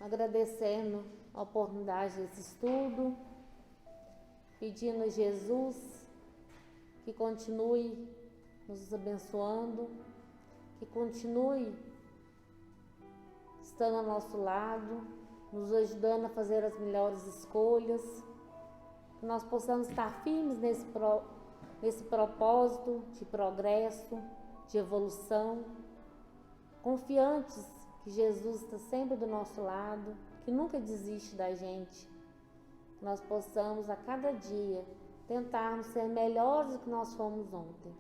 agradecendo a oportunidade desse estudo, pedindo a Jesus que continue nos abençoando, que continue estando ao nosso lado, nos ajudando a fazer as melhores escolhas, que nós possamos estar firmes nesse propósito de progresso, de evolução, confiantes que Jesus está sempre do nosso lado, que nunca desiste da gente, que nós possamos a cada dia tentarmos ser melhores do que nós fomos ontem.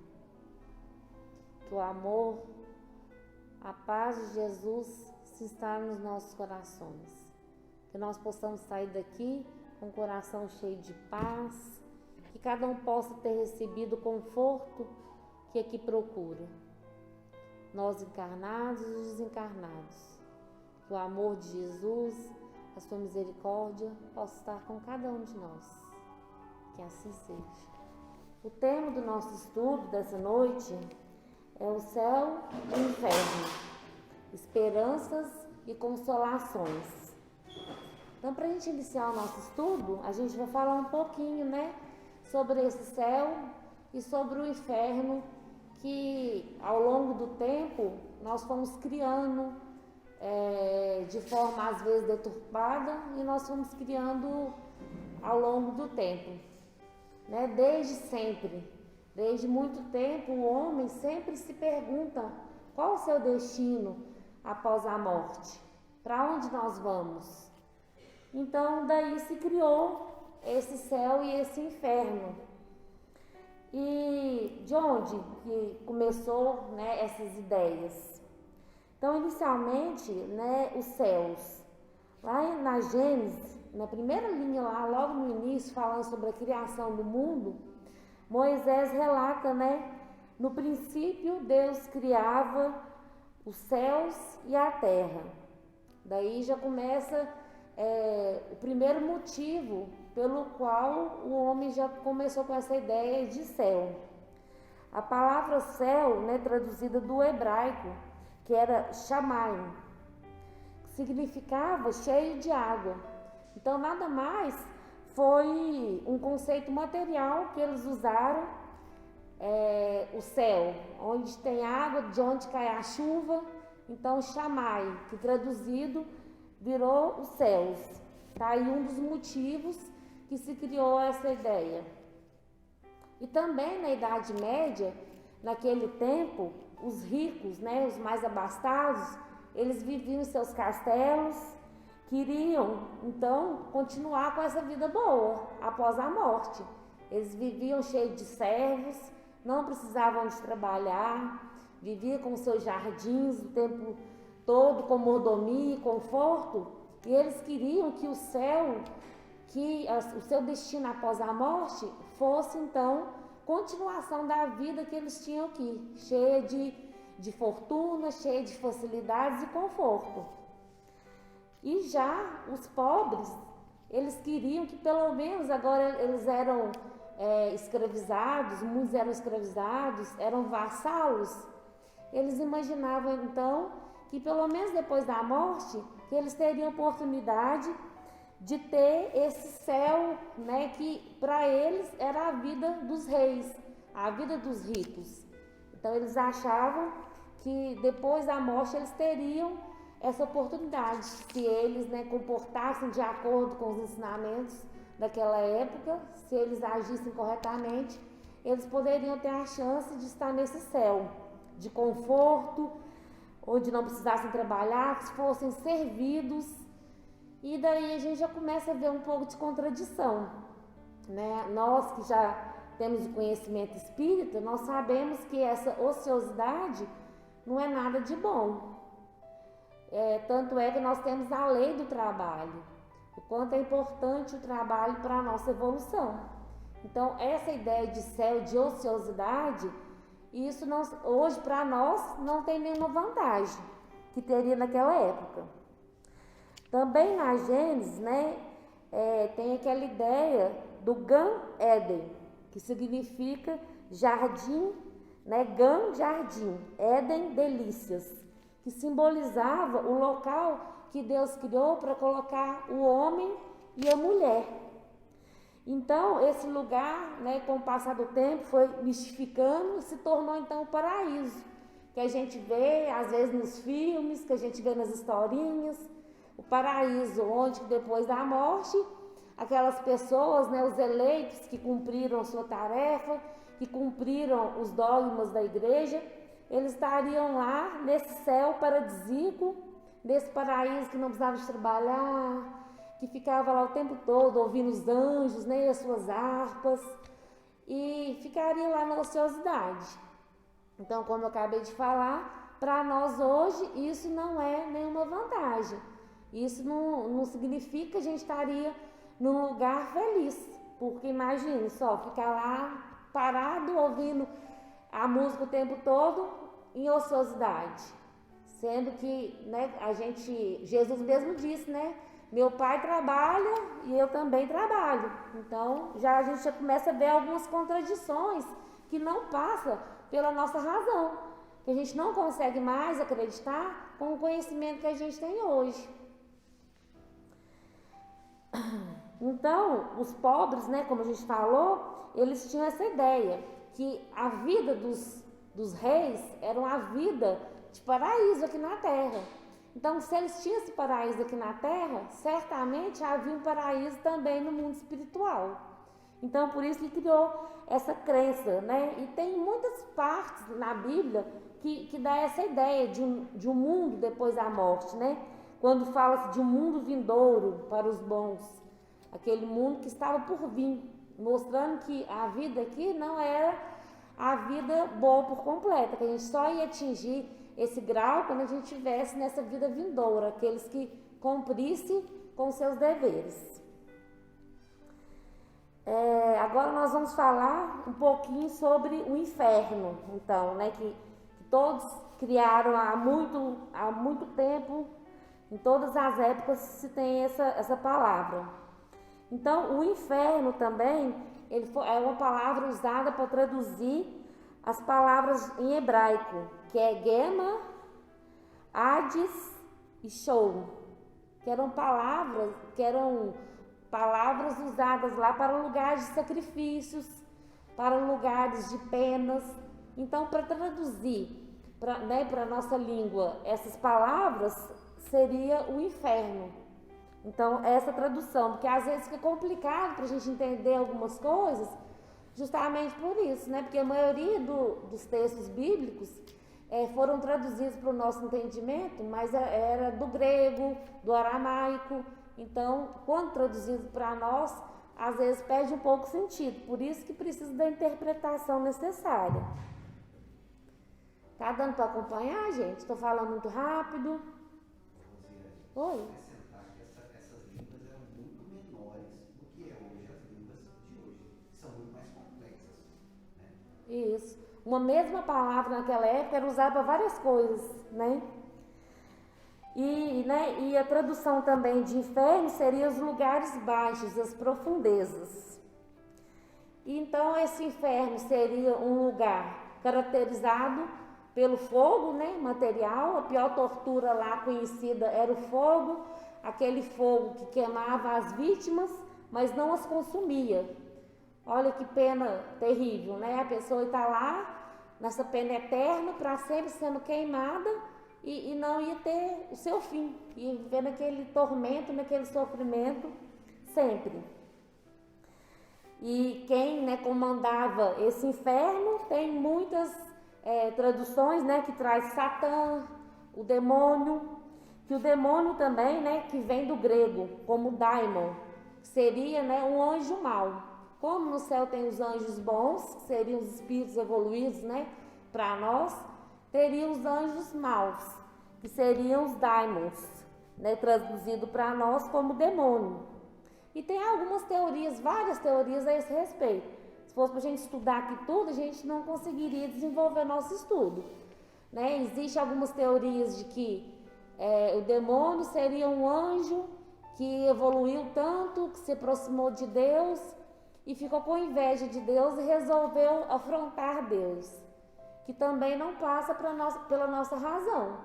Que o amor, a paz de Jesus se está nos nossos corações. Que nós possamos sair daqui com o coração cheio de paz, que cada um possa ter recebido o conforto que aqui procura. Nós encarnados e os desencarnados. Que o amor de Jesus, a sua misericórdia, possa estar com cada um de nós. Que assim seja. O tema do nosso estudo dessa noite é o céu e o inferno, esperanças e consolações. Então, para a gente iniciar o nosso estudo, a gente vai falar um pouquinho, sobre esse céu e sobre o inferno, que ao longo do tempo nós fomos criando de forma às vezes deturpada, e nós fomos criando ao longo do tempo, desde sempre, desde muito tempo o homem sempre se pergunta qual o seu destino após a morte, para onde nós vamos. Então daí se criou esse céu e esse inferno. E de onde que começou essas ideias? Então, inicialmente, os céus. Lá na Gênesis, na primeira linha lá, logo no início, falando sobre a criação do mundo, Moisés relata, no princípio Deus criava os céus e a terra. Daí já começa o primeiro motivo pelo qual o homem já começou com essa ideia de céu. A palavra céu, traduzida do hebraico, que era shamayim, significava cheio de água. Então nada mais foi um conceito material que eles usaram, o céu, onde tem água, de onde cai a chuva. Então shamayim, que traduzido virou os céus. Tá aí um dos motivos que se criou essa ideia. E também na Idade Média, naquele tempo, os ricos, os mais abastados, eles viviam em seus castelos, queriam então continuar com essa vida boa após a morte. Eles viviam cheios de servos, não precisavam de trabalhar, viviam com seus jardins o tempo todo com mordomia e conforto, e eles queriam que o céu, que o seu destino após a morte fosse então continuação da vida que eles tinham aqui, cheia de fortuna, cheia de facilidades e conforto. E já os pobres, eles queriam que pelo menos, agora eles eram escravizados, muitos eram escravizados, eram vassalos. Eles imaginavam então que pelo menos depois da morte, que eles teriam oportunidade de ter esse céu, que para eles era a vida dos reis, a vida dos ricos. Então eles achavam que depois da morte eles teriam essa oportunidade, se eles comportassem de acordo com os ensinamentos daquela época, se eles agissem corretamente, eles poderiam ter a chance de estar nesse céu de conforto, onde não precisassem trabalhar, que fossem servidos. E daí a gente já começa a ver um pouco de contradição, Nós que já temos o conhecimento espírita, nós sabemos que essa ociosidade não é nada de bom. Tanto é que nós temos a lei do trabalho, o quanto é importante o trabalho para a nossa evolução. Então, essa ideia de céu, de ociosidade, isso não, hoje para nós não tem nenhuma vantagem que teria naquela época. Também na Gênesis, tem aquela ideia do Gan Éden, que significa jardim, Gan, jardim, Éden, delícias, que simbolizava o local que Deus criou para colocar o homem e a mulher. Então, esse lugar, né, com o passar do tempo, foi mistificando e se tornou então o paraíso, que a gente vê às vezes nos filmes, que a gente vê nas historinhas, o paraíso onde depois da morte, aquelas pessoas, né, os eleitos que cumpriram sua tarefa, que cumpriram os dogmas da igreja, eles estariam lá nesse céu paradisíaco, nesse paraíso que não precisava de trabalhar, que ficava lá o tempo todo ouvindo os anjos, né, as suas harpas, e ficaria lá na ociosidade. Então, como eu acabei de falar, para nós hoje isso não é nenhuma vantagem. Isso não significa que a gente estaria num lugar feliz, porque imagine só, ficar lá parado ouvindo a música o tempo todo em ociosidade. Sendo que, né, Jesus mesmo disse, né, meu pai trabalha e eu também trabalho. Então, a gente já começa a ver algumas contradições que não passam pela nossa razão, que a gente não consegue mais acreditar com o conhecimento que a gente tem hoje. Então, os pobres, né, como a gente falou, eles tinham essa ideia que a vida dos reis era uma vida de paraíso aqui na terra. Então, se eles tinham esse paraíso aqui na terra, certamente havia um paraíso também no mundo espiritual. Então, por isso ele criou essa crença, né? E tem muitas partes na Bíblia que dá essa ideia de um mundo depois da morte, né? Quando fala-se de um mundo vindouro para os bons, aquele mundo que estava por vir, mostrando que a vida aqui não era a vida boa por completa, que a gente só ia atingir esse grau quando a gente estivesse nessa vida vindoura, aqueles que cumprissem com seus deveres. Agora nós vamos falar um pouquinho sobre o inferno, então, né, que todos criaram há muito tempo, em todas as épocas se tem essa palavra. Então, o inferno também é uma palavra usada para traduzir as palavras em hebraico, que é Gema, Hades e Sheol, que eram palavras usadas lá para lugares de sacrifícios, para lugares de penas. Então, para traduzir para a nossa língua essas palavras, seria o inferno. Então, essa tradução, porque às vezes fica complicado para a gente entender algumas coisas, justamente por isso, né? Porque a maioria dos textos bíblicos foram traduzidos para o nosso entendimento, mas era do grego, do aramaico. Então, quando traduzido para nós, às vezes perde um pouco o sentido. Por isso que precisa da interpretação necessária. Tá dando para acompanhar, gente? Estou falando muito rápido. Oi? Acrescentar que essas línguas eram muito menores do que é hoje as línguas de hoje. São muito mais complexas. Né? Isso. Uma mesma palavra naquela época era usada para várias coisas, né? E a tradução também de inferno seria os lugares baixos, as profundezas. Então, esse inferno seria um lugar caracterizado pelo fogo, né, material. A pior tortura lá conhecida era o fogo, aquele fogo que queimava as vítimas, mas não as consumia. Olha que pena terrível, né? A pessoa está lá nessa pena eterna, para sempre sendo queimada e não ia ter o seu fim, ia viver naquele tormento, naquele sofrimento sempre. E quem, né, comandava esse inferno tem muitas traduções, né, que traz Satã, o demônio, que o demônio também, né, que vem do grego, como daimon, que seria, né, um anjo mau. Como no céu tem os anjos bons, que seriam os espíritos evoluídos, né, para nós, teria os anjos maus, que seriam os daimons, né, traduzido para nós como demônio. E tem algumas teorias, várias teorias a esse respeito. Se fosse para a gente estudar aqui tudo, a gente não conseguiria desenvolver nosso estudo, né? Existem algumas teorias de que o demônio seria um anjo que evoluiu tanto, que se aproximou de Deus e ficou com inveja de Deus e resolveu afrontar Deus, que também não passa pela nossa razão.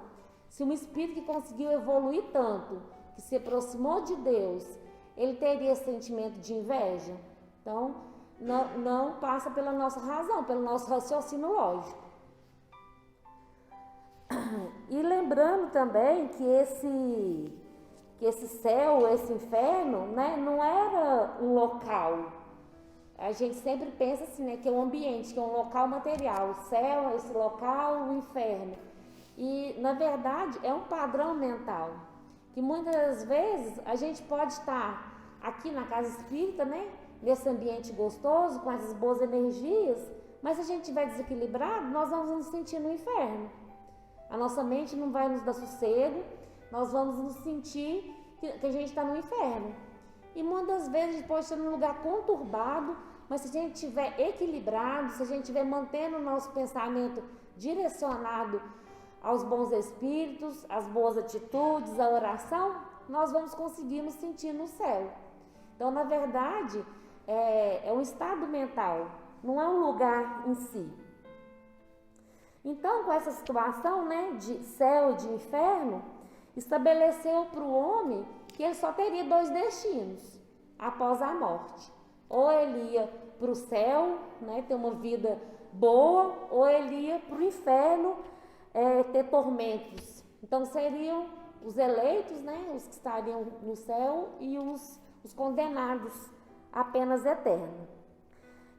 Se um espírito que conseguiu evoluir tanto, que se aproximou de Deus, ele teria esse sentimento de inveja? Então, não passa pela nossa razão, pelo nosso raciocínio lógico. E lembrando também que esse céu, esse inferno, né, não era um local. A gente sempre pensa assim, né, que é um ambiente, que é um local material. O céu, esse local, o inferno. E, na verdade, é um padrão mental. Que muitas vezes a gente pode estar aqui na casa espírita, né, nesse ambiente gostoso, com essas boas energias, mas se a gente estiver desequilibrado, nós vamos nos sentir no inferno. A nossa mente não vai nos dar sossego, nós vamos nos sentir que a gente está no inferno. E muitas vezes a gente pode estar num lugar conturbado, mas se a gente estiver equilibrado, se a gente estiver mantendo o nosso pensamento direcionado aos bons espíritos, às boas atitudes, à oração, nós vamos conseguir nos sentir no céu. Então, na verdade, é um estado mental, não é um lugar em si. Então, com essa situação, né, de céu e de inferno, estabeleceu para o homem que ele só teria 2 destinos após a morte. Ou ele ia para o céu, né, ter uma vida boa, ou ele ia para o inferno, ter tormentos. Então, seriam os eleitos, né, os que estariam no céu, e os condenados à pena eterna.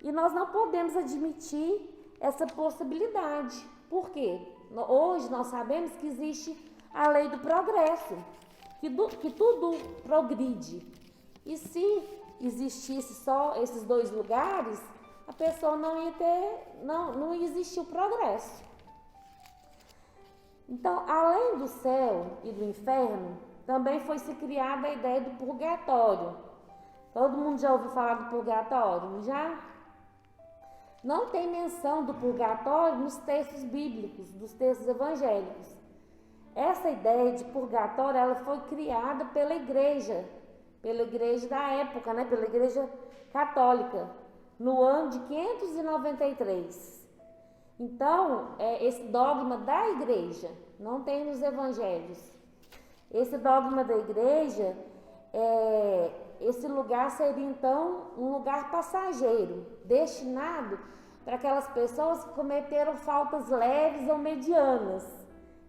E nós não podemos admitir essa possibilidade. Por quê? Hoje nós sabemos que existe a lei do progresso, que tudo progride. E se existisse só esses 2 lugares, a pessoa não ia existir o progresso. Então, além do céu e do inferno, também foi se criada a ideia do purgatório. Todo mundo já ouviu falar do purgatório? Já? Não tem menção do purgatório nos textos bíblicos, dos textos evangélicos. Essa ideia de purgatório, ela foi criada pela igreja da época, né? Pela igreja católica, no ano de 593. Então, esse dogma da igreja, não tem nos evangelhos. Esse dogma da igreja, esse lugar seria então um lugar passageiro, destinado para aquelas pessoas que cometeram faltas leves ou medianas.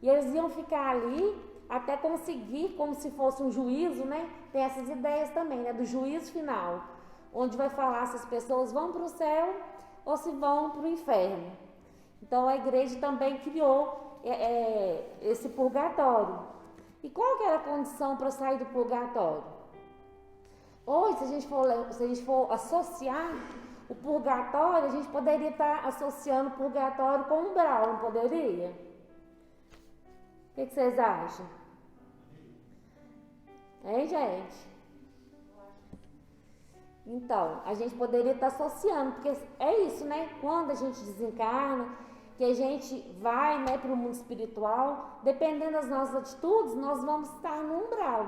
E eles iam ficar ali até conseguir, como se fosse um juízo, né? Tem essas ideias também, né? Do juízo final, onde vai falar se as pessoas vão para o céu ou se vão para o inferno. Então a igreja também criou esse purgatório. E qual que era a condição para sair do purgatório? Hoje, se a gente for associar o purgatório, a gente poderia estar associando o purgatório com o umbral, não poderia? O que vocês acham? Hein, gente? Então, a gente poderia estar associando, porque é isso, né? Quando a gente desencarna, que a gente vai, né, para o mundo espiritual, dependendo das nossas atitudes, nós vamos estar no umbral.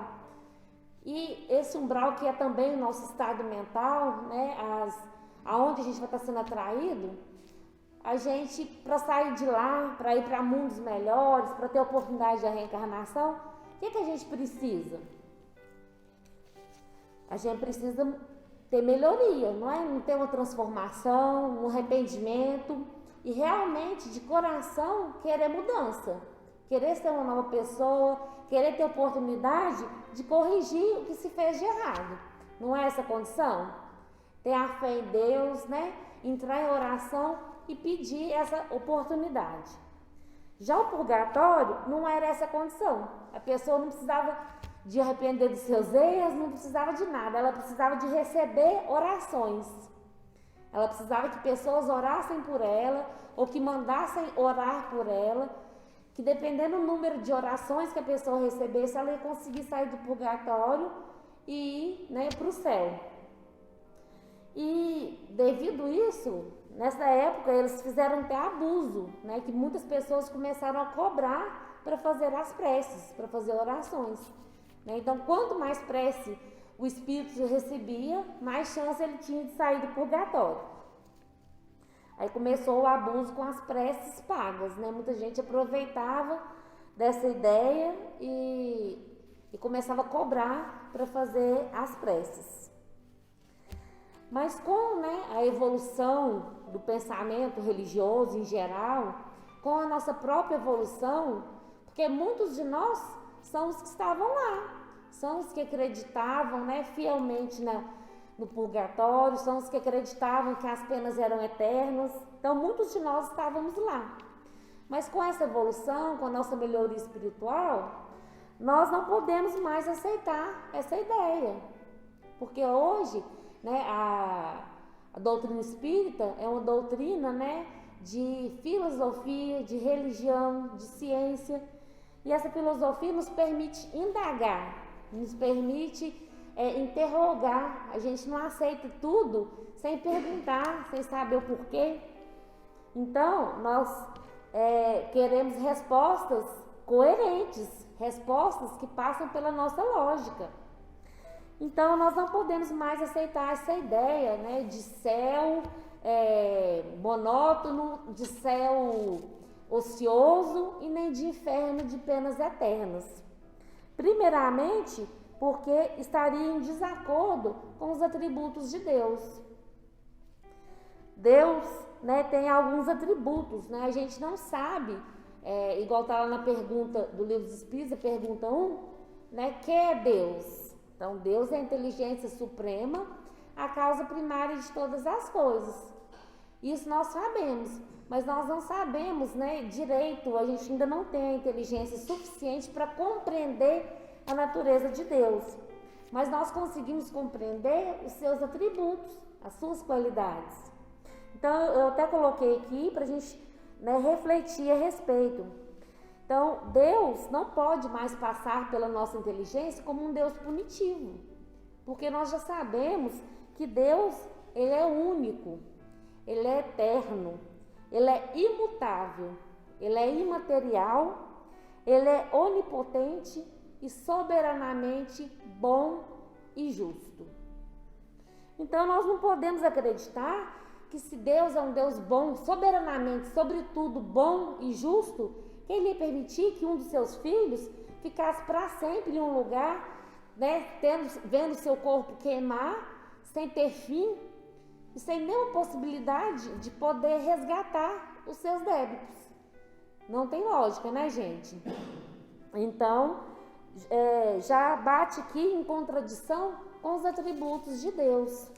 E esse umbral, que é também o nosso estado mental, né, aonde a gente vai estar sendo atraído, a gente, para sair de lá, para ir para mundos melhores, para ter oportunidade de reencarnação, o que a gente precisa? A gente precisa ter melhoria, não é? Não ter uma transformação, um arrependimento e realmente, de coração, querer mudança, querer ser uma nova pessoa, querer ter oportunidade de corrigir o que se fez de errado. Não é essa a condição? Ter a fé em Deus, né? Entrar em oração e pedir essa oportunidade. Já o purgatório não era essa condição. A pessoa não precisava de arrepender dos seus erros, não precisava de nada. Ela precisava de receber orações. Ela precisava que pessoas orassem por ela ou que mandassem orar por ela, que dependendo do número de orações que a pessoa recebesse, ela ia conseguir sair do purgatório e ir, né, para o céu. E devido a isso, nessa época eles fizeram até abuso, né, que muitas pessoas começaram a cobrar para fazer as preces, para fazer orações. Né? Então, quanto mais prece o espírito recebia, mais chance ele tinha de sair do purgatório. Aí começou o abuso com as preces pagas, né? Muita gente aproveitava dessa ideia e começava a cobrar para fazer as preces. Mas com, a evolução do pensamento religioso em geral, com a nossa própria evolução, porque muitos de nós são os que estavam lá, são os que acreditavam, fielmente no purgatório, são os que acreditavam que as penas eram eternas. Então muitos de nós estávamos lá. Mas com essa evolução, com a nossa melhoria espiritual, nós não podemos mais aceitar essa ideia. Porque hoje, a doutrina espírita é uma doutrina, de filosofia, de religião, de ciência. E essa filosofia nos permite indagar, nos permite interrogar. A gente não aceita tudo sem perguntar, sem saber o porquê. Então, nós queremos respostas coerentes, respostas que passam pela nossa lógica. Então, nós não podemos mais aceitar essa ideia, de céu monótono, de céu ocioso e nem de inferno de penas eternas. Primeiramente, porque estaria em desacordo com os atributos de Deus. Deus, tem alguns atributos, a gente não sabe, igual está lá na pergunta do Livro dos Espíritos, a pergunta 1, que é Deus? Então, Deus é a inteligência suprema, a causa primária de todas as coisas. Isso nós sabemos, mas nós não sabemos, direito, a gente ainda não tem a inteligência suficiente para compreender a natureza de Deus. Mas nós conseguimos compreender os seus atributos, as suas qualidades. Então, eu até coloquei aqui para a gente refletir a respeito. Então, Deus não pode mais passar pela nossa inteligência como um Deus punitivo, porque nós já sabemos que Deus, Ele é único, Ele é eterno, Ele é imutável, Ele é imaterial, Ele é onipotente e soberanamente bom e justo. Então, nós não podemos acreditar que se Deus é um Deus bom, soberanamente, sobretudo bom e justo, que Ele ia permitir que um dos seus filhos ficasse para sempre em um lugar, vendo seu corpo queimar, sem ter fim e sem nenhuma possibilidade de poder resgatar os seus débitos. Não tem lógica, gente? Então, já bate aqui em contradição com os atributos de Deus.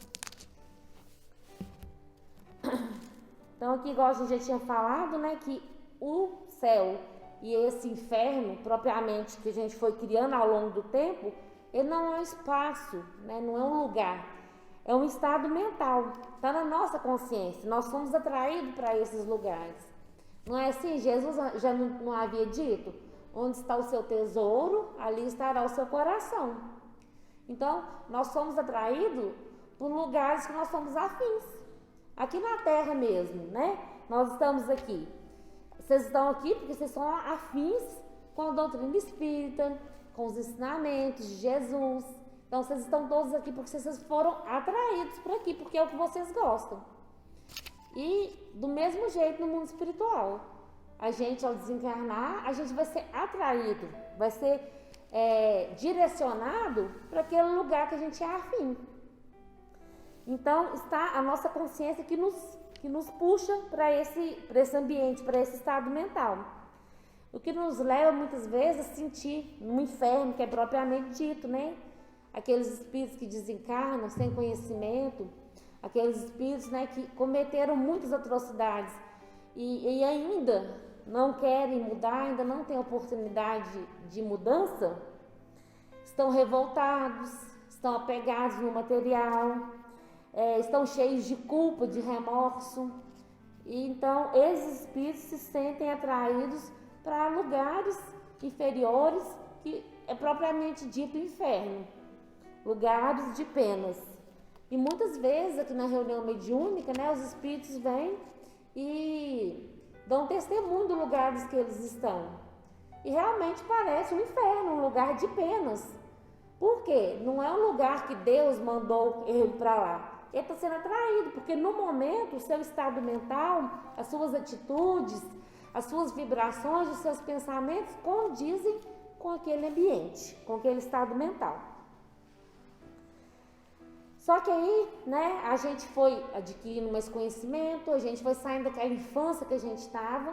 Então, aqui, igual a gente já tinha falado, que o céu e esse inferno, propriamente, que a gente foi criando ao longo do tempo, ele não é um espaço, não é um lugar, é um estado mental, está na nossa consciência, nós somos atraídos para esses lugares. Não é assim? Jesus já não havia dito? Onde está o seu tesouro, ali estará o seu coração. Então, nós somos atraídos por lugares que nós somos afins. Aqui na Terra mesmo, Nós estamos aqui. Vocês estão aqui porque vocês são afins com a doutrina espírita, com os ensinamentos de Jesus. Então, vocês estão todos aqui porque vocês foram atraídos por aqui, porque é o que vocês gostam. E, do mesmo jeito, no mundo espiritual, a gente, ao desencarnar, a gente vai ser atraído, vai ser direcionado para aquele lugar que a gente é afim. Então, está a nossa consciência que nos puxa para esse ambiente, para esse estado mental. O que nos leva, muitas vezes, a sentir no inferno, que é propriamente dito, Aqueles espíritos que desencarnam sem conhecimento, aqueles espíritos, que cometeram muitas atrocidades e ainda não querem mudar, ainda não têm oportunidade de mudança, estão revoltados, estão apegados no material, estão cheios de culpa, de remorso. E então esses espíritos se sentem atraídos para lugares inferiores, que é propriamente dito inferno, lugares de penas. E muitas vezes aqui na reunião mediúnica, os espíritos vêm e dão testemunho do lugares que eles estão. E realmente parece um inferno, um lugar de penas. Por quê? Não é um lugar que Deus mandou ele para lá. Ele está sendo atraído, porque no momento o seu estado mental, as suas atitudes, as suas vibrações, os seus pensamentos condizem com aquele ambiente, com aquele estado mental. Só que aí, né, a gente foi adquirindo mais conhecimento, a gente foi saindo daquela infância que a gente estava,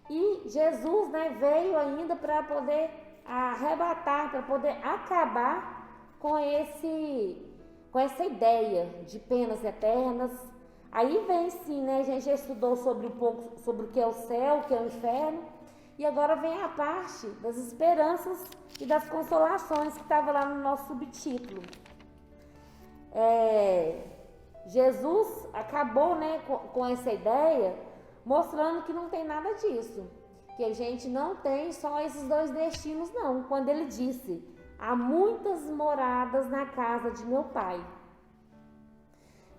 e Jesus, né, veio ainda para poder arrebatar, para poder acabar com essa ideia de penas eternas. Aí vem sim, né? A gente já estudou sobre o que é o céu, o que é o inferno, e agora vem a parte das esperanças e das consolações que estava lá no nosso subtítulo. Jesus acabou, né, com essa ideia, mostrando que não tem nada disso, que a gente não tem só esses dois destinos não, quando ele disse: há muitas moradas na casa de meu pai.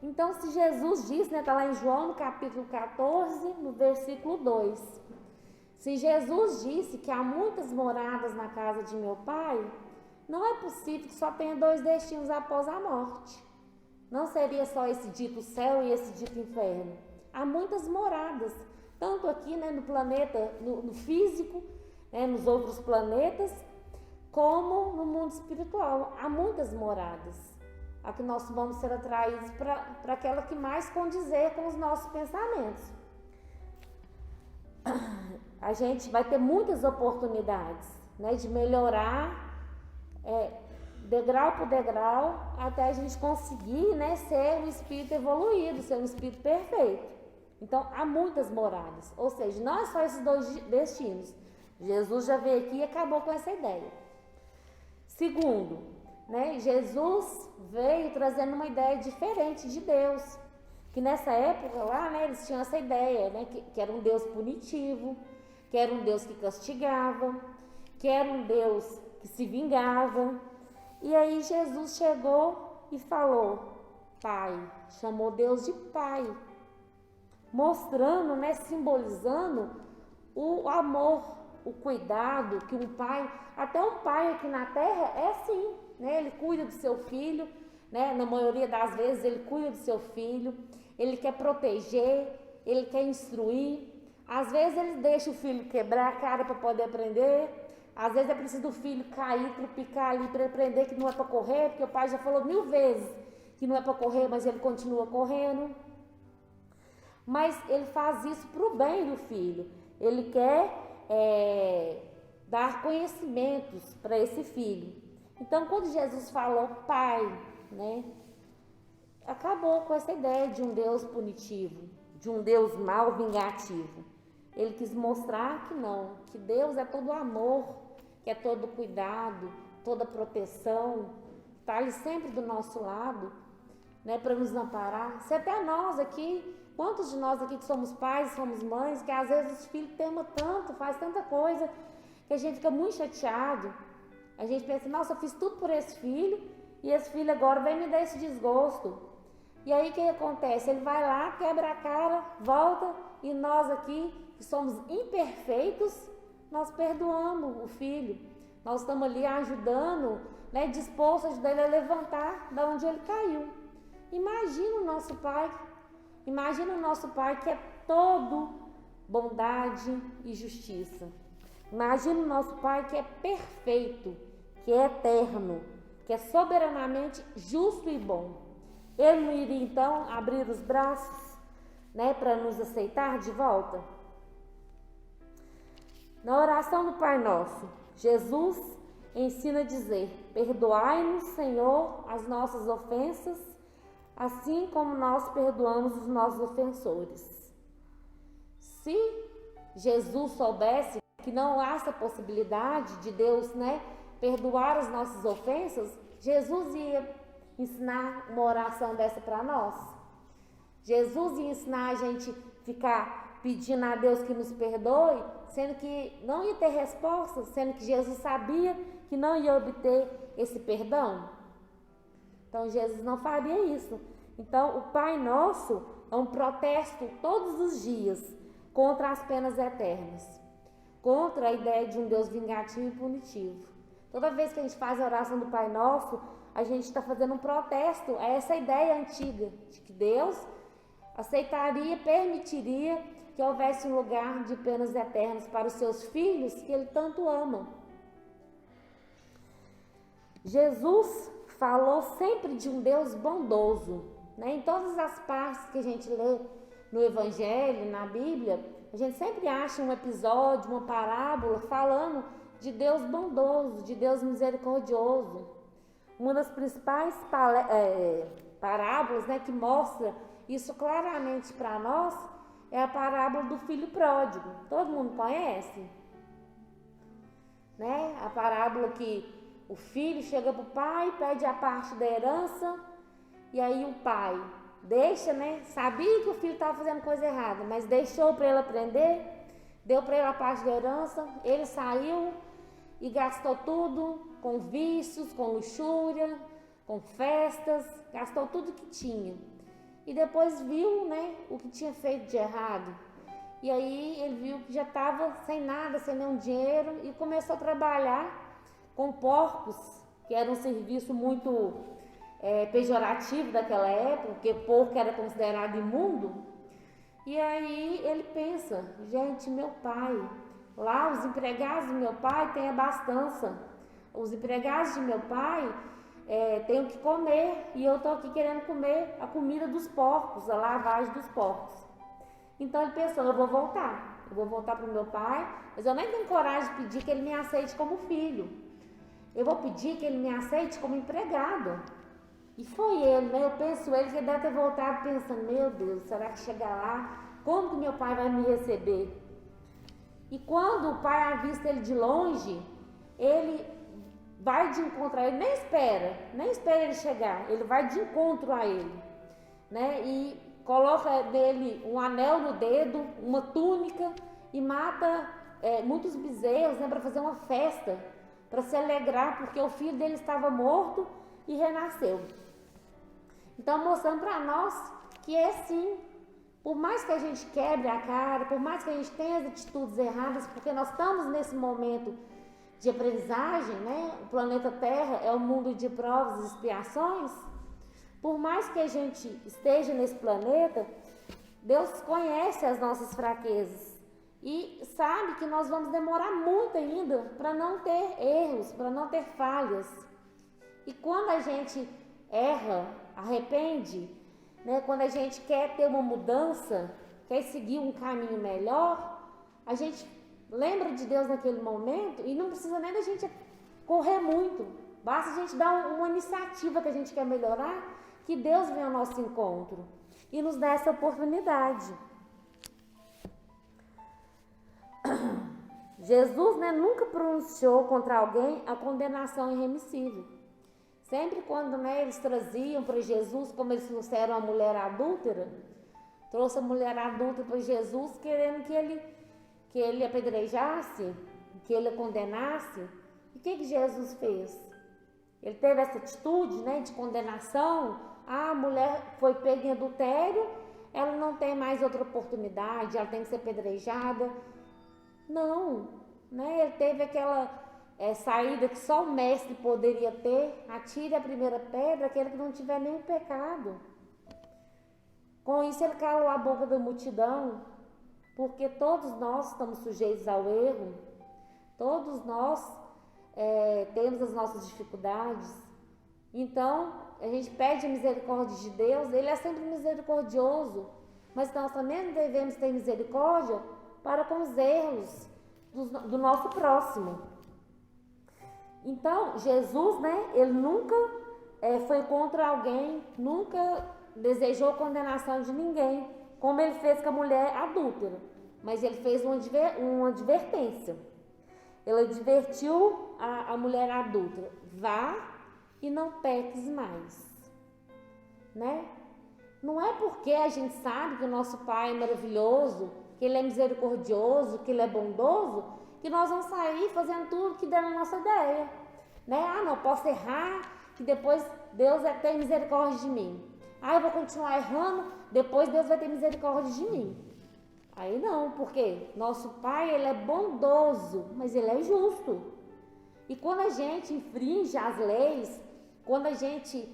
Então, se Jesus disse, né, está lá em João, no capítulo 14, no versículo 2. Se Jesus disse que há muitas moradas na casa de meu pai, não é possível que só tenha dois destinos após a morte. Não seria só esse dito céu e esse dito inferno. Há muitas moradas, tanto aqui, né, no planeta, no físico, né, nos outros planetas, como no mundo espiritual. Há muitas moradas. A que nós vamos ser atraídos para aquela que mais condizer com os nossos pensamentos. A gente vai ter muitas oportunidades, né, de melhorar degrau por degrau até a gente conseguir, né, ser um espírito evoluído, ser um espírito perfeito. Então há muitas moradas, ou seja, não é só esses dois destinos. Jesus já veio aqui e acabou com essa ideia. Segundo, né, Jesus veio trazendo uma ideia diferente de Deus, que nessa época lá, né, eles tinham essa ideia, né, que era um Deus punitivo, que era um Deus que castigava, que era um Deus que se vingava. E aí Jesus chegou e falou: Pai, chamou Deus de Pai, mostrando, né, simbolizando o amor, o cuidado que um pai, até um pai aqui na terra é assim, né? Ele cuida do seu filho, né? Na maioria das vezes ele cuida do seu filho, ele quer proteger, ele quer instruir. Às vezes ele deixa o filho quebrar a cara para poder aprender, às vezes é preciso do filho cair, trupicar ali para aprender que não é para correr, porque o pai já falou 1000 vezes que não é para correr, mas ele continua correndo. Mas ele faz isso para o bem do filho, ele quer dar conhecimentos para esse filho. Então, quando Jesus falou Pai, né, acabou com essa ideia de um Deus punitivo, de um Deus mau, vingativo. Ele quis mostrar que não, que Deus é todo amor, que é todo cuidado, toda proteção, está ali sempre do nosso lado, né, para nos amparar. Se até nós aqui, quantos de nós aqui que somos pais, somos mães, que às vezes os filhos temam tanto, faz tanta coisa, que a gente fica muito chateado. A gente pensa: nossa, eu fiz tudo por esse filho, e esse filho agora vem me dar esse desgosto. E aí o que acontece? Ele vai lá, quebra a cara, volta, e nós aqui, que somos imperfeitos, nós perdoamos o filho. Nós estamos ali ajudando, né, disposto a ajudar ele a levantar da onde ele caiu. Imagina o nosso pai que é todo bondade e justiça. Imagina o nosso pai que é perfeito, que é eterno, que é soberanamente justo e bom. Ele não iria então abrir os braços, né, para nos aceitar de volta? Na oração do Pai Nosso, Jesus ensina a dizer: perdoai-nos, Senhor, as nossas ofensas, assim como nós perdoamos os nossos ofensores. Se Jesus soubesse que não há essa possibilidade de Deus, né, perdoar as nossas ofensas, Jesus ia ensinar uma oração dessa para nós? Jesus ia ensinar a gente ficar pedindo a Deus que nos perdoe, sendo que não ia ter resposta, sendo que Jesus sabia que não ia obter esse perdão? Então Jesus não faria isso. Então o Pai Nosso é um protesto todos os dias contra as penas eternas, contra a ideia de um Deus vingativo e punitivo. Toda vez que a gente faz a oração do Pai Nosso, a gente está fazendo um protesto a essa ideia antiga de que Deus aceitaria, permitiria que houvesse um lugar de penas eternas para os seus filhos que ele tanto ama. Jesus falou sempre de um Deus bondoso, né? Em todas as partes que a gente lê no Evangelho, na Bíblia, a gente sempre acha um episódio, uma parábola falando de Deus bondoso, de Deus misericordioso. Uma das principais parábolas, né, que mostra isso claramente para nós é a parábola do filho pródigo. Todo mundo conhece? Né? A parábola que o filho chega para o pai, pede a parte da herança, e aí o pai deixa, né? Sabia que o filho estava fazendo coisa errada, mas deixou para ele aprender, deu para ele a parte da herança, ele saiu e gastou tudo com vícios, com luxúria, com festas, gastou tudo que tinha. E depois viu, né, o que tinha feito de errado. E aí ele viu que já estava sem nada, sem nenhum dinheiro, e começou a trabalhar com porcos, que era um serviço muito pejorativo daquela época, porque porco era considerado imundo. E aí ele pensa, gente, meu pai, lá os empregados do meu pai têm abastança, os empregados de meu pai têm o que comer, e eu estou aqui querendo comer a comida dos porcos, a lavagem dos porcos. Então ele pensou, eu vou voltar para o meu pai, mas eu nem tenho coragem de pedir que ele me aceite como filho, eu vou pedir que ele me aceite como empregado. E foi ele, né? Eu penso ele que deve ter voltado pensando, meu Deus, será que chegar lá, como que meu pai vai me receber? E quando o pai avista ele de longe, ele vai de encontro a ele, nem espera ele chegar, ele vai de encontro a ele, né? E coloca nele um anel no dedo, uma túnica, e mata muitos bezerros, né, para fazer uma festa, para se alegrar, porque o filho dele estava morto e renasceu. Então, mostrando para nós que é sim, por mais que a gente quebre a cara, por mais que a gente tenha as atitudes erradas, porque nós estamos nesse momento de aprendizagem, né? O planeta Terra é um mundo de provas e expiações. Por mais que a gente esteja nesse planeta, Deus conhece as nossas fraquezas e sabe que nós vamos demorar muito ainda para não ter erros, para não ter falhas. E quando a gente erra, arrepende, né? Quando a gente quer ter uma mudança, quer seguir um caminho melhor, a gente lembra de Deus naquele momento e não precisa nem da gente correr muito. Basta a gente dar uma iniciativa que a gente quer melhorar, que Deus vem ao nosso encontro e nos dá essa oportunidade. Jesus, né, nunca pronunciou contra alguém a condenação irremissível. Sempre quando, né, eles traziam para Jesus, como eles trouxeram a mulher adúltera, trouxe a mulher adúltera para Jesus querendo que ele apedrejasse, que ele a condenasse. E o que Jesus fez? Ele teve essa atitude, né, de condenação. A mulher foi pega em adultério, ela não tem mais outra oportunidade, ela tem que ser apedrejada. Não, né? Ele teve aquela saída que só o mestre poderia ter. Atire a primeira pedra, aquele que não tiver nenhum pecado. Com isso ele calou a boca da multidão, porque todos nós estamos sujeitos ao erro, todos nós temos as nossas dificuldades. Então a gente pede a misericórdia de Deus, Ele é sempre misericordioso, mas nós também devemos ter misericórdia para com os erros do nosso próximo. Então Jesus, né, Ele nunca foi contra alguém, nunca desejou condenação de ninguém, como Ele fez com a mulher adúltera, mas Ele fez uma advertência. Ele advertiu a mulher adúltera: vá e não peques mais, né? Não é porque a gente sabe que o nosso Pai é maravilhoso, que Ele é misericordioso, que Ele é bondoso, que nós vamos sair fazendo tudo que der na nossa ideia, né? Ah, não, posso errar, que depois Deus vai ter misericórdia de mim. Ah, eu vou continuar errando, depois Deus vai ter misericórdia de mim. Aí não, porque nosso Pai, Ele é bondoso, mas Ele é justo. E quando a gente infringe as leis, quando a gente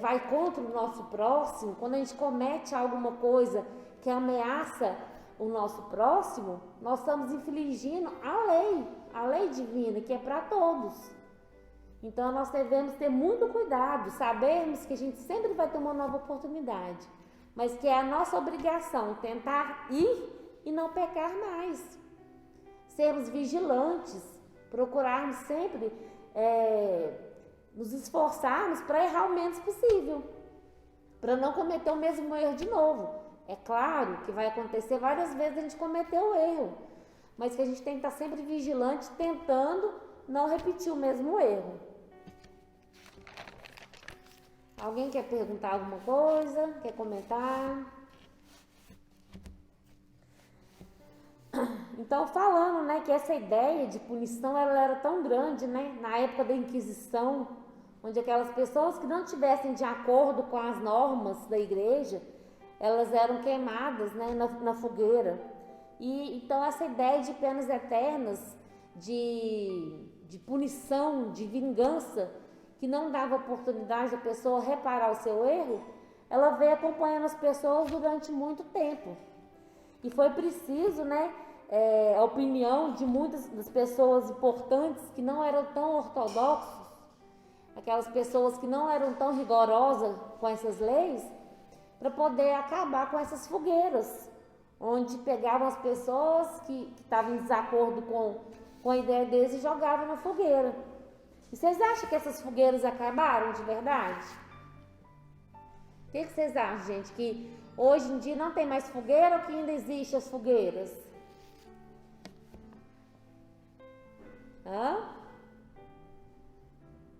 vai contra o nosso próximo, quando a gente comete alguma coisa que ameaça o nosso próximo, nós estamos infringindo a lei divina, que é para todos. Então nós devemos ter muito cuidado, sabermos que a gente sempre vai ter uma nova oportunidade, mas que é a nossa obrigação tentar ir e não pecar mais. Sermos vigilantes, procurarmos sempre nos esforçarmos para errar o menos possível, para não cometer o mesmo erro de novo. É claro que vai acontecer várias vezes a gente cometer o erro, mas que a gente tem que estar sempre vigilante, tentando não repetir o mesmo erro. Alguém quer perguntar alguma coisa? Quer comentar? Então, falando, né, que essa ideia de punição ela era tão grande, né, na época da Inquisição, onde aquelas pessoas que não estivessem de acordo com as normas da igreja, elas eram queimadas, né, na fogueira. E então essa ideia de penas eternas, de punição, de vingança, que não dava oportunidade da pessoa reparar o seu erro, ela veio acompanhando as pessoas durante muito tempo. E foi preciso, né, a opinião de muitas das pessoas importantes que não eram tão ortodoxos, aquelas pessoas que não eram tão rigorosas com essas leis, para poder acabar com essas fogueiras, onde pegavam as pessoas que estavam em desacordo com a ideia deles e jogavam na fogueira. E vocês acham que essas fogueiras acabaram de verdade? O que vocês acham, gente? Que hoje em dia não tem mais fogueira ou que ainda existem as fogueiras? Hã?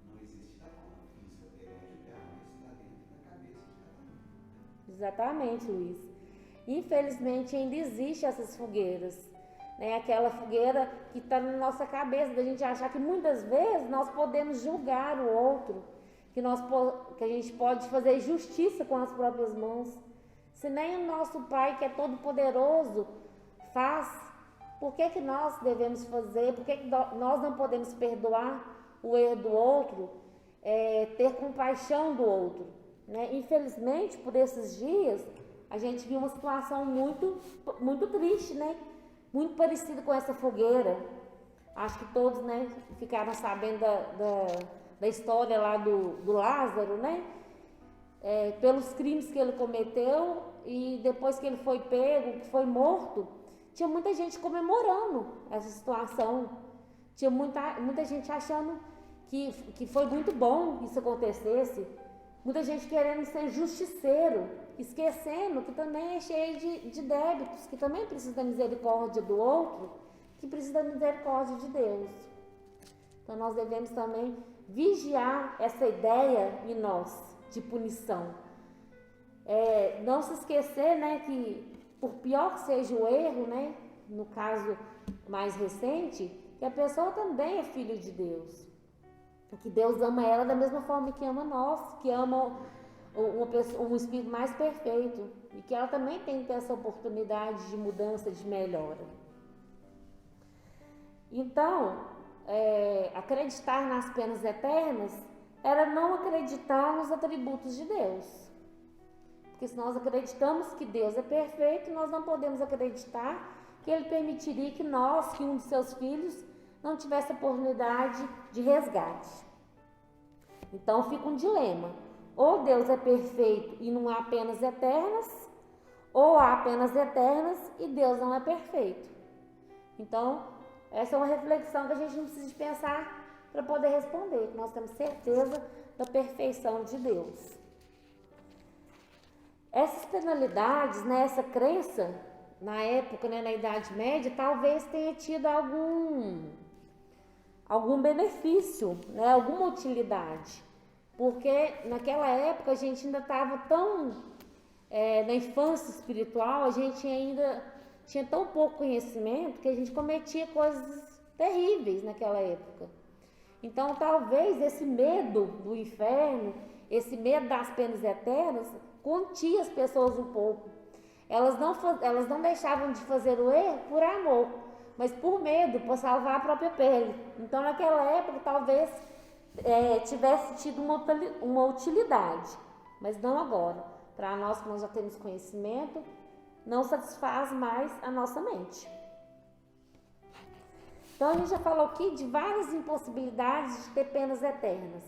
Não existe da forma física, pegar e jogar, mas está dentro da cabeça de cada um. Exatamente, Luiz. Infelizmente ainda existem essas fogueiras, né? Aquela fogueira que está na nossa cabeça, da gente achar que muitas vezes nós podemos julgar o outro, que a gente pode fazer justiça com as próprias mãos. Se nem o nosso Pai, que é todo poderoso, faz, por que nós devemos fazer? Por que nós não podemos perdoar o erro do outro, ter compaixão do outro, né? Infelizmente, por esses dias, a gente viu uma situação muito, muito triste, né? Muito parecida com essa fogueira. Acho que todos, né, ficaram sabendo da história lá do Lázaro, né? Pelos crimes que ele cometeu, e depois que ele foi pego, que foi morto, tinha muita gente comemorando essa situação. Tinha muita gente achando que foi muito bom isso acontecesse. Muita gente querendo ser justiceiro, esquecendo que também é cheio de débitos, que também precisa da misericórdia do outro, que precisa da misericórdia de Deus. Então nós devemos também vigiar essa ideia em nós de punição. Não se esquecer, né, que por pior que seja o erro, né, no caso mais recente, que a pessoa também é filho de Deus. Que Deus ama ela da mesma forma que ama nós, que ama um espírito mais perfeito, e que ela também tem que ter essa oportunidade de mudança, de melhora. Então, acreditar nas penas eternas era não acreditar nos atributos de Deus. Porque se nós acreditamos que Deus é perfeito, nós não podemos acreditar que Ele permitiria que um de seus filhos, não tivesse oportunidade de resgate. Então fica um dilema: ou Deus é perfeito e não há penas eternas, ou há penas eternas e Deus não é perfeito. Então essa é uma reflexão que a gente não precisa pensar para poder responder, que nós temos certeza da perfeição de Deus. Essas penalidades, né, essa crença na época, né, na Idade Média, talvez tenha tido algum benefício, né, alguma utilidade, porque naquela época a gente ainda estava tão na infância espiritual, a gente ainda tinha tão pouco conhecimento que a gente cometia coisas terríveis naquela época. Então talvez esse medo do inferno, esse medo das penas eternas, continha as pessoas um pouco. Elas não deixavam de fazer o erro por amor, mas por medo, por salvar a própria pele. Então naquela época talvez tivesse tido uma utilidade, mas não agora. Para nós que nós já temos conhecimento, não satisfaz mais a nossa mente. Então a gente já falou aqui de várias impossibilidades de ter penas eternas,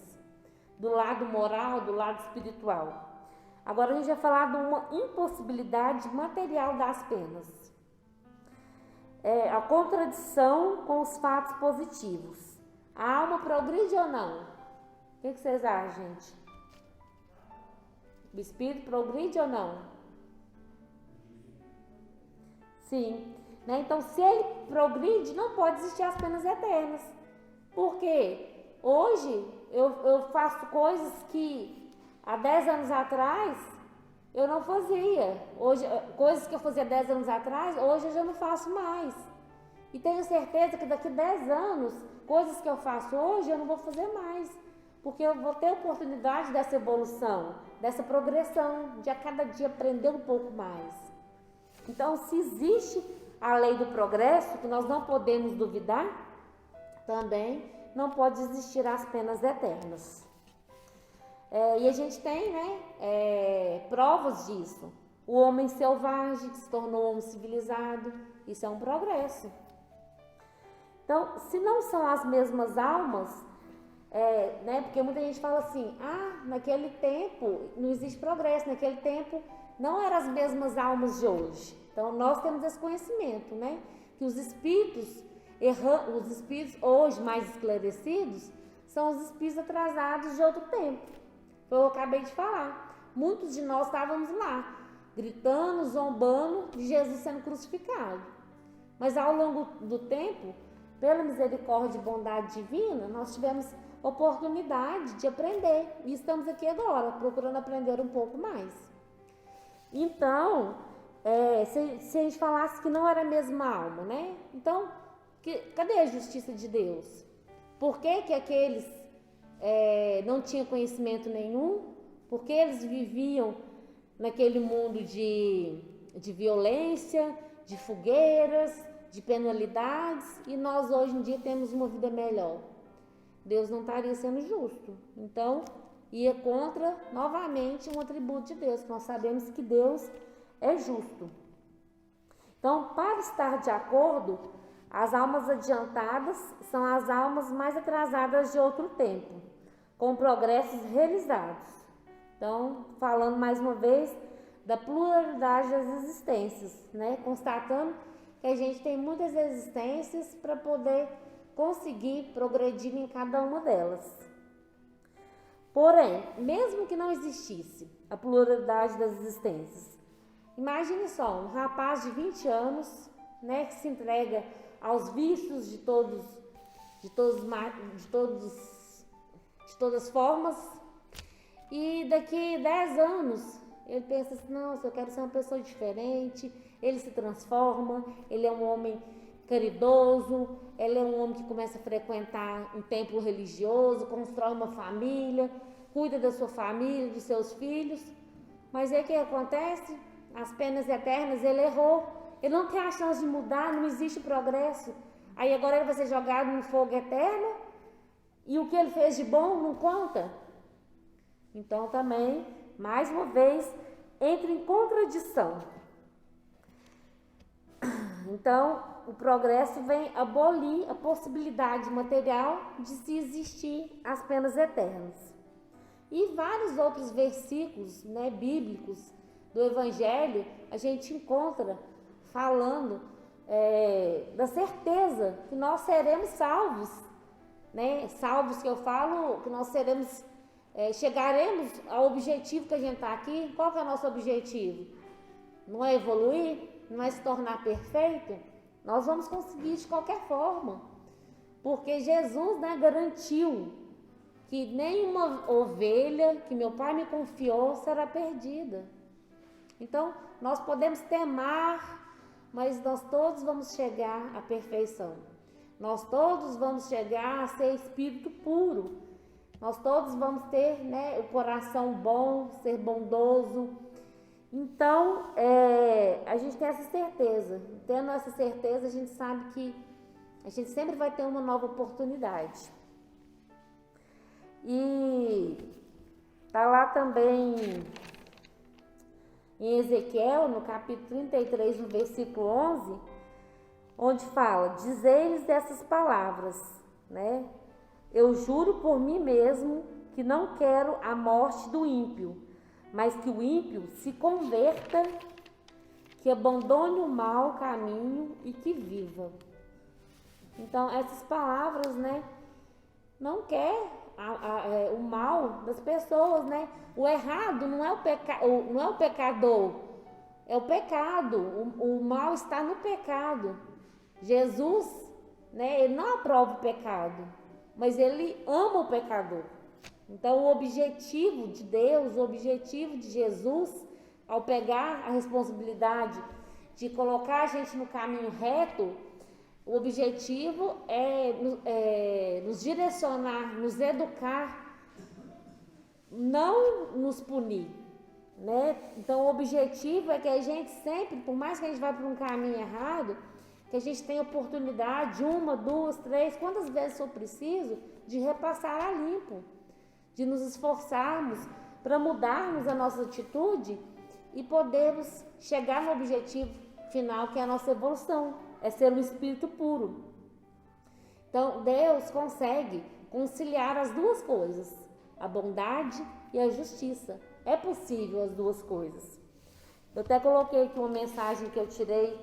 do lado moral, do lado espiritual. Agora a gente vai falar de uma impossibilidade material das penas. A contradição com os fatos positivos. A alma progride ou não? O que vocês acham, gente? O espírito progride ou não? Sim. Né? Então, se ele progride, não pode existir as penas eternas. Porque hoje eu faço coisas que há 10 anos atrás eu não fazia. Hoje, coisas que eu fazia 10 anos atrás, hoje eu já não faço mais. E tenho certeza que daqui a 10 anos, coisas que eu faço hoje, eu não vou fazer mais. Porque eu vou ter oportunidade dessa evolução, dessa progressão, de a cada dia aprender um pouco mais. Então, se existe a lei do progresso, que nós não podemos duvidar, também não pode existir as penas eternas. E a gente tem, provas disso. O homem selvagem que se tornou homem civilizado, isso é um progresso. Então, se não são as mesmas almas, porque muita gente fala assim, naquele tempo não existe progresso, naquele tempo não eram as mesmas almas de hoje. Então, nós temos esse conhecimento, que os espíritos hoje mais esclarecidos são os espíritos atrasados de outro tempo. Eu acabei de falar. Muitos de nós estávamos lá, gritando, zombando de Jesus sendo crucificado. Mas ao longo do tempo, pela misericórdia e bondade divina, nós tivemos oportunidade de aprender. E estamos aqui agora, procurando aprender um pouco mais. Então, se a gente falasse que não era a mesma alma, Então, cadê a justiça de Deus? Por que aqueles não tinham conhecimento nenhum? Porque eles viviam naquele mundo de violência, de fogueiras, de penalidades, e nós hoje em dia temos uma vida melhor. Deus não estaria sendo justo. Então, ia contra, novamente, um atributo de Deus, que nós sabemos que Deus é justo. Então, para estar de acordo, as almas adiantadas são as almas mais atrasadas de outro tempo, com progressos realizados. Então, falando mais uma vez da pluralidade das existências, constatando que a gente tem muitas existências para poder conseguir progredir em cada uma delas. Porém, mesmo que não existisse a pluralidade das existências, imagine só, um rapaz de 20 anos, que se entrega aos vícios de todas as formas, e daqui 10 anos ele pensa assim, nossa, eu quero ser uma pessoa diferente. Ele se transforma, ele é um homem caridoso, ele é um homem que começa a frequentar um templo religioso, constrói uma família, cuida da sua família, dos seus filhos. Mas aí o que acontece? As penas eternas, ele errou, ele não tem a chance de mudar, não existe progresso. Aí agora ele vai ser jogado no fogo eterno, e o que ele fez de bom não conta. Então também, mais uma vez, entra em contradição. Então, o progresso vem abolir a possibilidade material de se existir as penas eternas. E vários outros versículos bíblicos do Evangelho, a gente encontra falando da certeza que nós seremos salvos. Salvos que eu falo, que nós seremos, chegaremos ao objetivo que a gente está aqui. Qual que é o nosso objetivo? Não é evoluir? Não é se tornar perfeito? Nós vamos conseguir de qualquer forma, porque Jesus garantiu que nenhuma ovelha que meu Pai me confiou será perdida. Então, nós podemos temar, mas nós todos vamos chegar à perfeição. Nós todos vamos chegar a ser espírito puro. Nós todos vamos ter o coração bom, ser bondoso. Então, a gente tem essa certeza. Tendo essa certeza, a gente sabe que a gente sempre vai ter uma nova oportunidade. E está lá também em Ezequiel, no capítulo 33, no versículo 11, onde fala: dizei-lhes essas palavras, né? Eu juro por mim mesmo que não quero a morte do ímpio, mas que o ímpio se converta, que abandone o mau caminho e que viva. Então, essas palavras, né? Não quer o mal das pessoas, né? O errado não é o pecador, é o pecado. O mal está no pecado. Jesus, né? Ele não aprova o pecado, mas ele ama o pecador. Então, o objetivo de Deus, o objetivo de Jesus, ao pegar a responsabilidade de colocar a gente no caminho reto, o objetivo é nos direcionar, nos educar, não nos punir, né? Então, o objetivo é que a gente sempre, por mais que a gente vá por um caminho errado, que a gente tenha oportunidade, 1, 2, 3, quantas vezes for preciso, de repassar a limpo, de nos esforçarmos para mudarmos a nossa atitude e podermos chegar no objetivo final, que é a nossa evolução, é ser um espírito puro. Então, Deus consegue conciliar as duas coisas, a bondade e a justiça. É possível as duas coisas. Eu até coloquei aqui uma mensagem que eu tirei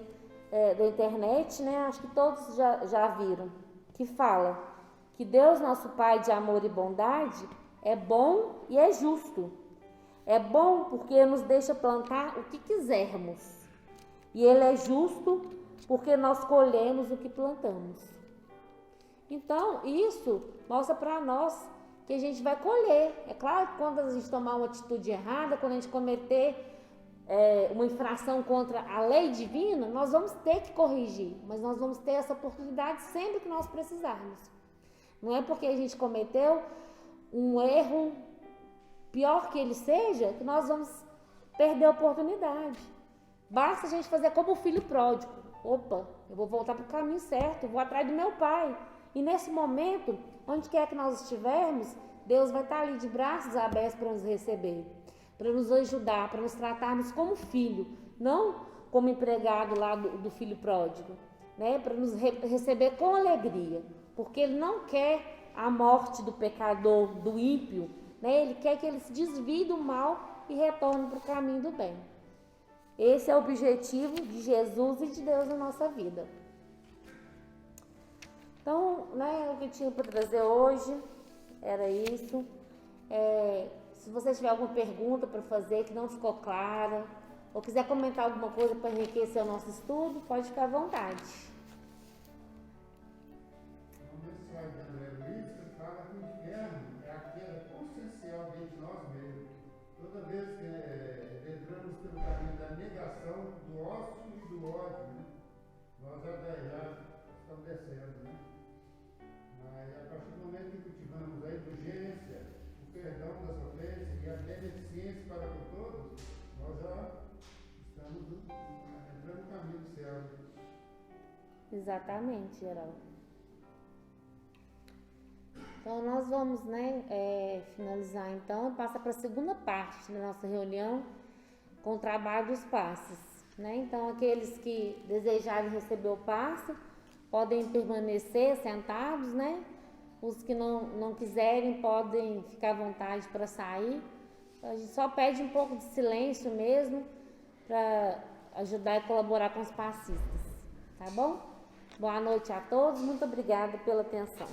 da internet, né? Acho que todos já viram, que fala que Deus, nosso Pai de amor e bondade, é bom e é justo. É bom porque nos deixa plantar o que quisermos. E Ele é justo porque nós colhemos o que plantamos. Então, isso mostra para nós que a gente vai colher. É claro que quando a gente tomar uma atitude errada, quando a gente cometer uma infração contra a lei divina, nós vamos ter que corrigir, mas nós vamos ter essa oportunidade sempre que nós precisarmos. Não é porque a gente cometeu um erro, pior que ele seja, que nós vamos perder a oportunidade. Basta a gente fazer como o filho pródigo. Opa, eu vou voltar para o caminho certo, eu vou atrás do meu pai. E nesse momento, onde quer que nós estivermos, Deus vai estar ali de braços abertos para nos receber, para nos ajudar, para nos tratarmos como filho, não como empregado lá do filho pródigo, né? Para nos receber com alegria, porque Ele não quer a morte do pecador, do ímpio, né? Ele quer que ele se desvie do mal e retorne para o caminho do bem. Esse é o objetivo de Jesus e de Deus na nossa vida. Então, né, o que eu tinha para trazer hoje era isso. Se você tiver alguma pergunta para fazer que não ficou clara, ou quiser comentar alguma coisa para enriquecer o nosso estudo, pode ficar à vontade. Nesse slide de André Luiz, ele fala que o inferno é a queda consciencial dentro de nós mesmos. Toda vez que entramos pelo caminho da negação, do ócio e do ódio, né? Nós já estamos descendo, né? Mas a partir do momento que cultivamos a indulgência, o perdão das ofensas e a beneficência para com todos, nós já estamos entrando no caminho do céu. Exatamente, Geraldo. Então, nós vamos, né, finalizar então, passa para a segunda parte da nossa reunião com o trabalho dos passes, né? Então, aqueles que desejarem receber o passe podem permanecer sentados, né? Os que não quiserem podem ficar à vontade para sair. A gente só pede um pouco de silêncio mesmo para ajudar e colaborar com os passistas, tá bom? Boa noite a todos, muito obrigada pela atenção.